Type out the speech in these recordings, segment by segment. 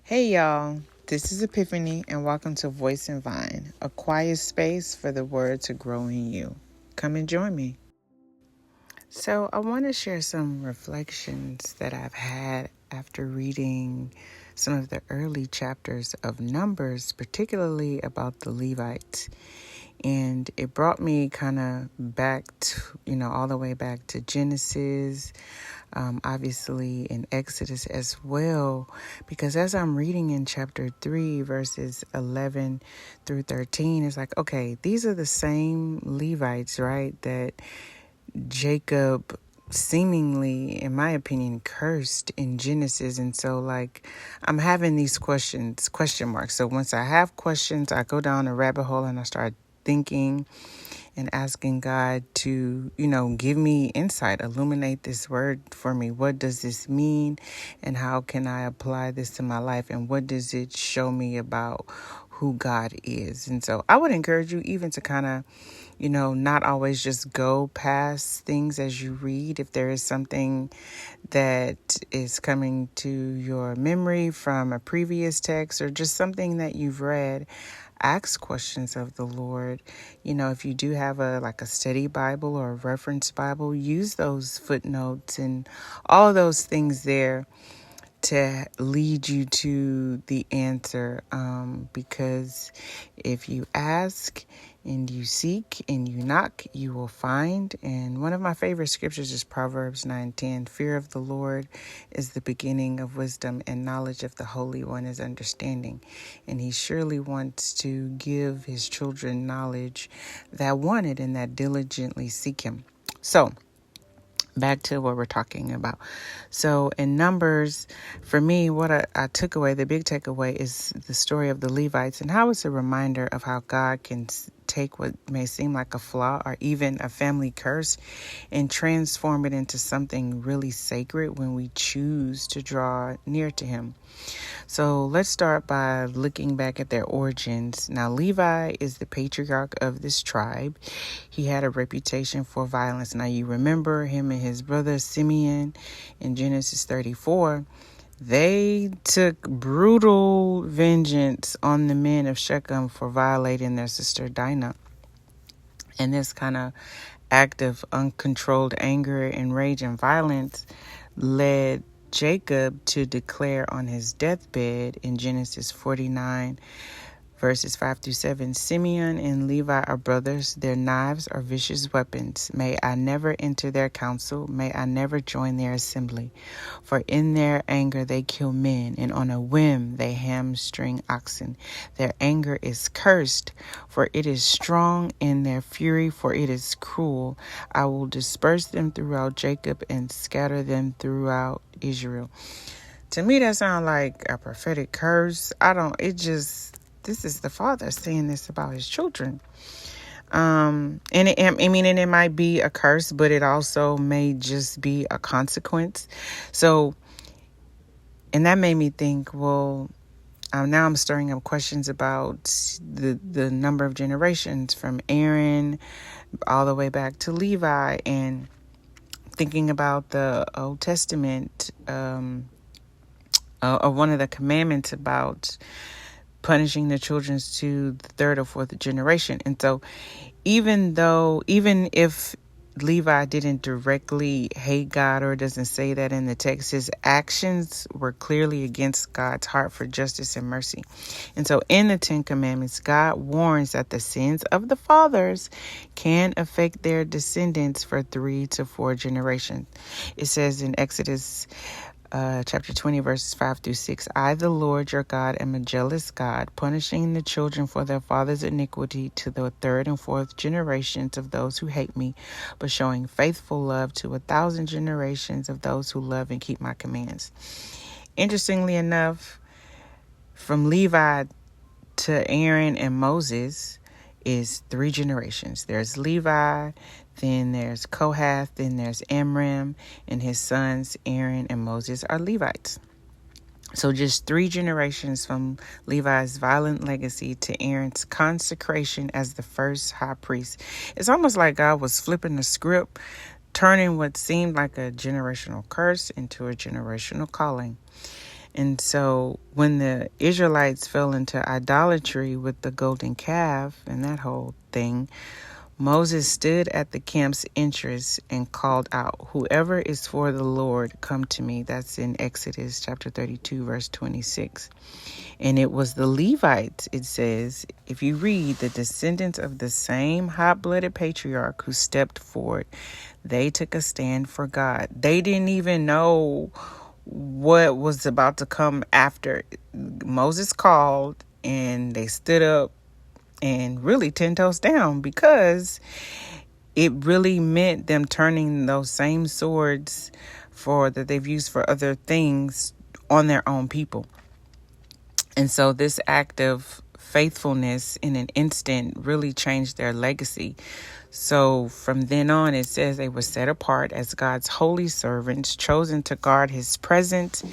Hey y'all, this is Epiphany and welcome to Voice and Vine, a quiet space for the word to grow in you. Come and join me. So I want to share some reflections that I've had after reading some of the early chapters of Numbers, particularly about the Levites. And it brought me kind of back to, all the way back to Genesis, obviously in Exodus as well, because as I'm reading in chapter 3, verses 11 through 13, it's like, okay, these are the same Levites, right, that Jacob seemingly, in my opinion, cursed in Genesis. And so I'm having these question marks. So once I have questions, I go down a rabbit hole and I start thinking and asking God to, give me insight, illuminate this word for me. What does this mean? And how can I apply this to my life? And what does it show me about who God is? And so I would encourage you even to kind of, not always just go past things as you read. If there is something that is coming to your memory from a previous text or just something that you've read, ask questions of the Lord. If you do have a study Bible or a reference Bible, use those footnotes and all of those things there to lead you to the answer. Because if you ask and you seek and you knock, you will find. And one of my favorite scriptures is Proverbs 9:10. Fear of the Lord is the beginning of wisdom, and knowledge of the Holy One is understanding. And he surely wants to give his children knowledge that want it and that diligently seek him. So back to what we're talking about. So in Numbers, for me, what I took away, the big takeaway is the story of the Levites and how it's a reminder of how God can take what may seem like a flaw or even a family curse and transform it into something really sacred when we choose to draw near to him. So let's start by looking back at their origins. Now, Levi is the patriarch of this tribe. He had a reputation for violence. Now, you remember him and his brother Simeon in Genesis 34. They took brutal vengeance on the men of Shechem for violating their sister Dinah. And this kind of act of uncontrolled anger and rage and violence led Jacob to declare on his deathbed in Genesis 49, verses 5 through 7, Simeon and Levi are brothers. Their knives are vicious weapons. May I never enter their council. May I never join their assembly. For in their anger they kill men, and on a whim they hamstring oxen. Their anger is cursed, for it is strong, in their fury, for it is cruel. I will disperse them throughout Jacob and scatter them throughout Israel. To me, that sounds like a prophetic curse. This is the Father saying this about his children. And it might be a curse, but it also may just be a consequence. So, and that made me think, well, now I'm stirring up questions about the number of generations from Aaron all the way back to Levi, and thinking about the Old Testament, one of the commandments about punishing the children to the third or fourth generation. And so even if Levi didn't directly hate God, or doesn't say that in the text, his actions were clearly against God's heart for justice and mercy. And so in the Ten Commandments, God warns that the sins of the fathers can affect their descendants for 3 to 4 generations. It says in Exodus chapter 20, verses 5 through 6, I, the Lord your God, am a jealous God, punishing the children for their father's iniquity to the 3rd and 4th generations of those who hate me, but showing faithful love to 1,000 generations of those who love and keep my commands. Interestingly enough, from Levi to Aaron and Moses is 3 generations. There's Levi, then there's Kohath, then there's Amram, and his sons Aaron and Moses are Levites. So just 3 generations from Levi's violent legacy to Aaron's consecration as the first high priest. It's almost like God was flipping the script, turning what seemed like a generational curse into a generational calling. And so when the Israelites fell into idolatry with the golden calf and that whole thing, Moses stood at the camp's entrance and called out, "Whoever is for the Lord, come to me." That's in Exodus chapter 32, verse 26. And it was the Levites, it says, if you read, the descendants of the same hot-blooded patriarch who stepped forward, they took a stand for God. They didn't even know what was about to come after. Moses called and they stood up and really 10 toes down, because it really meant them turning those same swords that they've used for other things on their own people. And so this act of faithfulness in an instant really changed their legacy. So from then on, it says they were set apart as God's holy servants, chosen to guard his presence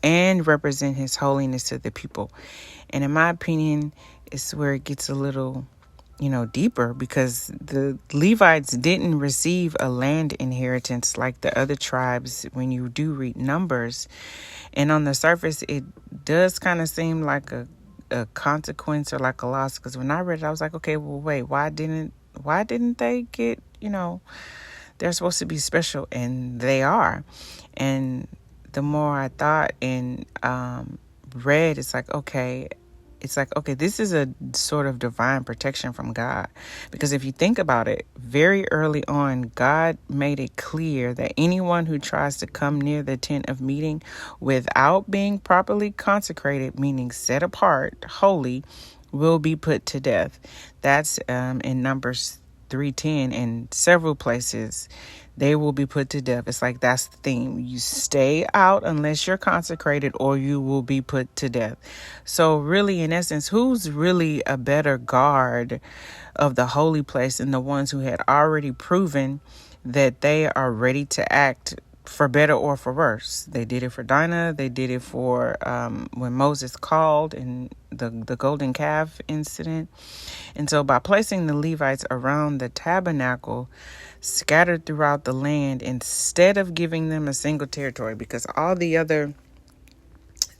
and represent his holiness to the people. And in my opinion, it's where it gets a little, deeper, because the Levites didn't receive a land inheritance like the other tribes when you do read Numbers. And on the surface, it does kind of seem like a consequence or like a loss, because when I read it, I was like, okay, well, wait, why didn't they get, they're supposed to be special, and they are. And the more I thought and read, it's like, okay, this is a sort of divine protection from God. Because if you think about it, very early on, God made it clear that anyone who tries to come near the tent of meeting without being properly consecrated, meaning set apart, holy, will be put to death. That's in Numbers 3:10 and several places. They will be put to death. It's like that's the theme. You stay out unless you're consecrated, or you will be put to death. So really, in essence, who's really a better guard of the holy place than the ones who had already proven that they are ready to act for better or for worse? They did it for Dinah. They did it for when Moses called in the golden calf incident. And so by placing the Levites around the tabernacle, scattered throughout the land, instead of giving them a single territory, because all the other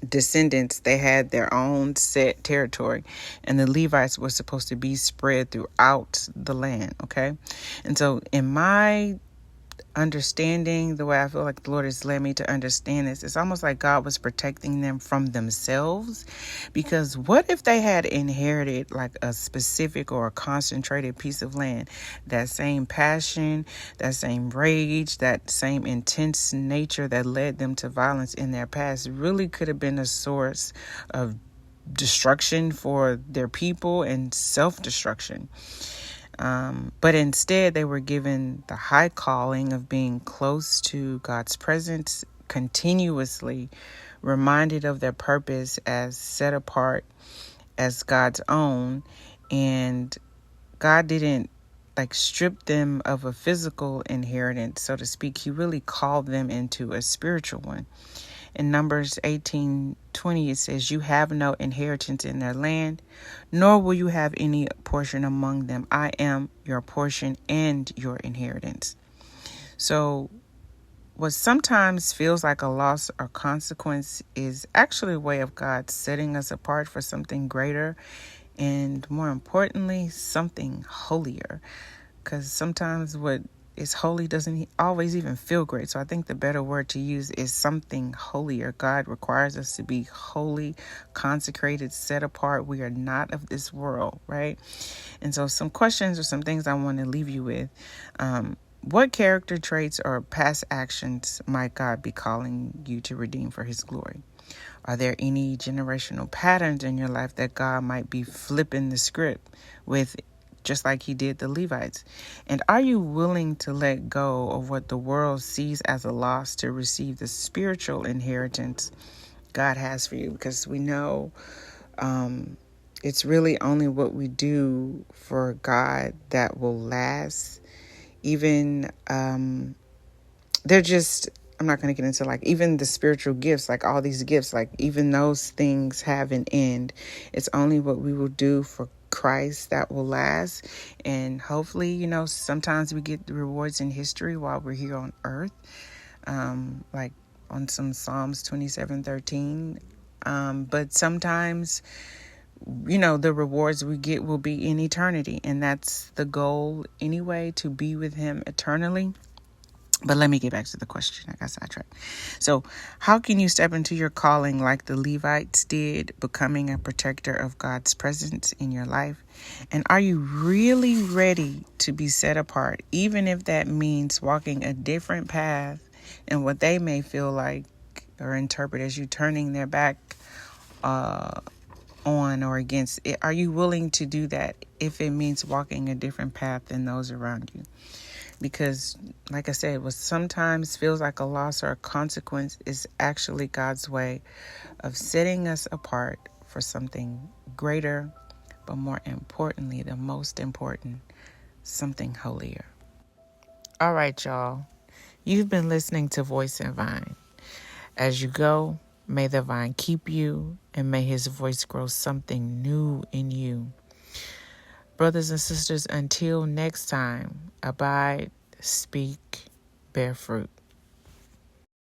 descendants, they had their own set territory, and the Levites were supposed to be spread throughout the land. Okay. And so in my understanding, the way I feel like the Lord has led me to understand this, it's almost like God was protecting them from themselves. Because what if they had inherited like a specific or a concentrated piece of land? That same passion, that same rage, that same intense nature that led them to violence in their past really could have been a source of destruction for their people and self-destruction. But instead, they were given the high calling of being close to God's presence, continuously reminded of their purpose as set apart as God's own. And God didn't strip them of a physical inheritance, so to speak. He really called them into a spiritual one. In Numbers 18:20, it says, "You have no inheritance in their land, nor will you have any portion among them. I am your portion and your inheritance." So what sometimes feels like a loss or consequence is actually a way of God setting us apart for something greater, and more importantly, something holier. Because sometimes what is holy doesn't always even feel great. So I think the better word to use is something holier. God requires us to be holy, consecrated, set apart. We are not of this world, right? And so some questions or some things I want to leave you with. What character traits or past actions might God be calling you to redeem for his glory? Are there any generational patterns in your life that God might be flipping the script with, just like he did the Levites? And are you willing to let go of what the world sees as a loss to receive the spiritual inheritance God has for you? Because we know it's really only what we do for God that will last. Even I'm not going to get into even the spiritual gifts, all these gifts, even those things have an end. It's only what we will do for Christ that will last. And hopefully, sometimes we get the rewards in history while we're here on earth. Like on some Psalms 27:13. But sometimes, the rewards we get will be in eternity. And that's the goal anyway, to be with him eternally. But let me get back to the question. I got sidetracked. So, how can you step into your calling like the Levites did, becoming a protector of God's presence in your life? And are you really ready to be set apart, even if that means walking a different path and what they may feel like or interpret as you turning their back on or against it? Are you willing to do that if it means walking a different path than those around you? Because, like I said, what sometimes feels like a loss or a consequence is actually God's way of setting us apart for something greater, but more importantly, the most important, something holier. All right, y'all. You've been listening to Voice and Vine. As you go, may the vine keep you, and may his voice grow something new in you. Brothers and sisters, until next time, abide, speak, bear fruit.